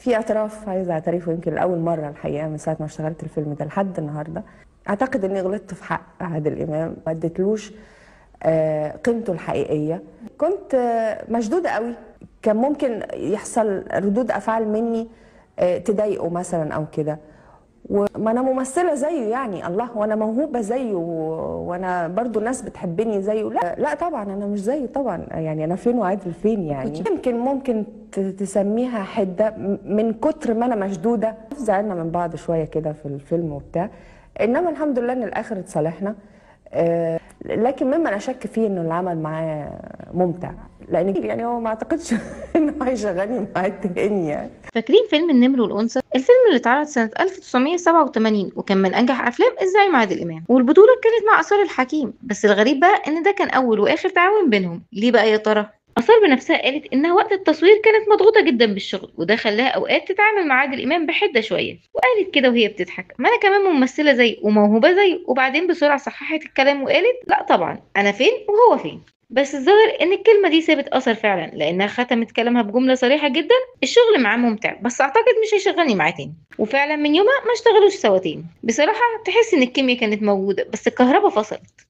في اعتراف عايزه اعترفه، يمكن لاول مره الحقيقه من ساعه ما اشتغلت الفيلم ده لحد النهارده. اعتقد اني غلطت في حق عادل امام، ما اديتلوش قيمته الحقيقيه. كنت مشدوده قوي. كان ممكن يحصل ردود افعال مني تضايقه مثلا او كده. وما انا ممثله زيه يعني، الله، وانا موهوبه زيه وانا برضو الناس بتحبني زيه. لا لا طبعا انا مش زيه طبعا، يعني انا فين وعادل فين يعني. ممكن تسميها حده من كتر ما انا مشدوده. زعلنا من بعض شويه كده في الفيلم وبتاع، انما الحمد لله ان الاخر اتصالحنا. لكن مما انا اشك فيه انه العمل معاه ممتع، لان يعني هو ما اعتقدش انه هيشغلني معاه تاني يعني. فاكرين فيلم النمر والأنثى؟ الفيلم اللي اتعرض سنة 1987 وكان من أنجح أفلام الزعيم عادل إمام، والبطولة كانت مع آثار الحكيم. بس الغريب بقى إن ده كان أول وآخر تعاون بينهم. ليه بقى يا ترى؟ آثار بنفسها قالت إنها وقت التصوير كانت مضغوطة جدا بالشغل، وده خلاها أوقات تتعامل مع عادل إمام بحدة شوية. وقالت كده وهي بتضحك: ما أنا كمان ممثلة زيه وموهوبة زيه. وبعدين بسرعة صححت الكلام وقالت: لا طبعا، أنا فين وهو فين. بس الظاهر إن الكلمة دي سابت أثر فعلا، لأنها ختمت كلامها بجملة صريحة جدا: الشغل معاه ممتع، بس اعتقد مش هيشغلني معاه تاني. وفعلا من يومها ما اشتغلوش سوا تاني. بصراحة تحس ان الكيمياء كانت موجودة، بس الكهرباء فصلت.